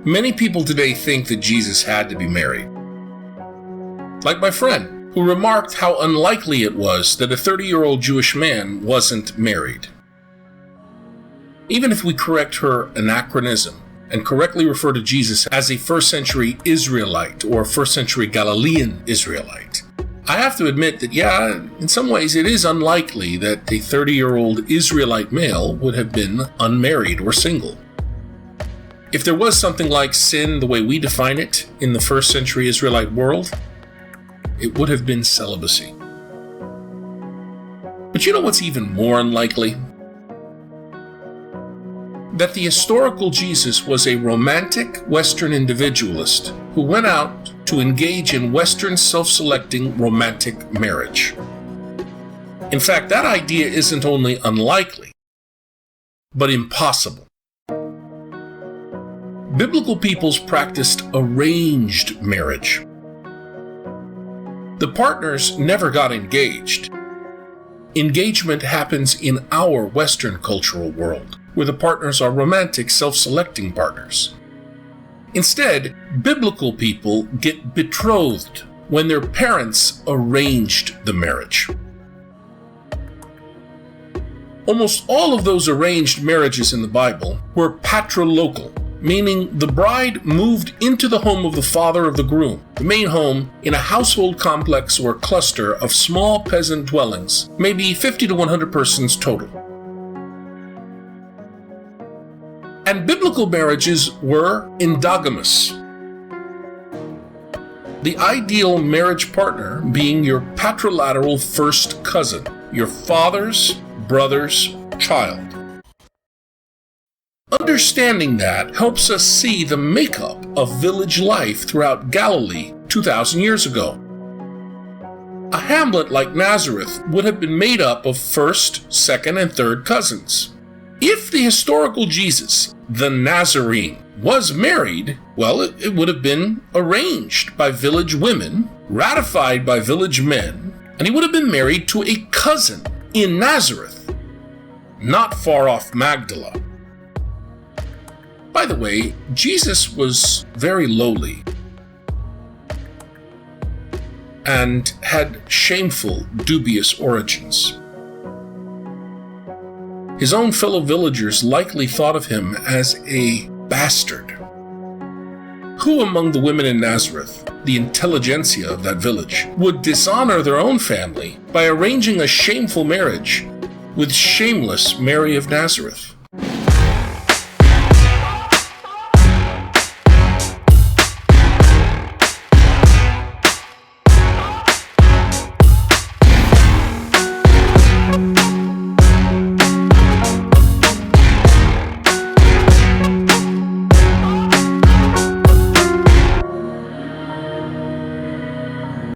Many people today think that Jesus had to be married. Like my friend, who remarked how unlikely it was that a 30-year-old Jewish man wasn't married. Even if we correct her anachronism and correctly refer to Jesus as a first-century Israelite or first-century Galilean Israelite, I have to admit that, in some ways it is unlikely that a 30-year-old Israelite male would have been unmarried or single. If there was something like sin the way we define it in the first-century Israelite world, it would have been celibacy. But you know what's even more unlikely? That the historical Jesus was a romantic Western individualist who went out to engage in Western self-selecting romantic marriage. In fact, that idea isn't only unlikely, but impossible. Biblical peoples practiced arranged marriage. The partners never got engaged. Engagement happens in our Western cultural world, where the partners are romantic, self-selecting partners. Instead, biblical people get betrothed when their parents arranged the marriage. Almost all of those arranged marriages in the Bible were patrilocal, meaning the bride moved into the home of the father of the groom, the main home in a household complex or cluster of small peasant dwellings, maybe 50 to 100 persons total. And biblical marriages were endogamous. The ideal marriage partner being your patrilateral first cousin, your father's brother's child. Understanding that helps us see the makeup of village life throughout Galilee 2,000 years ago. A hamlet like Nazareth would have been made up of first, second, and third cousins. If the historical Jesus, the Nazarene, was married, well, it would have been arranged by village women, ratified by village men, and he would have been married to a cousin in Nazareth, not far off Magdalene. By the way, Jesus was very lowly and had shameful, dubious origins. His own fellow villagers likely thought of him as a bastard. Who among the women in Nazareth, the intelligentsia of that village, would dishonor their own family by arranging a shameful marriage with shameless Mary of Nazareth?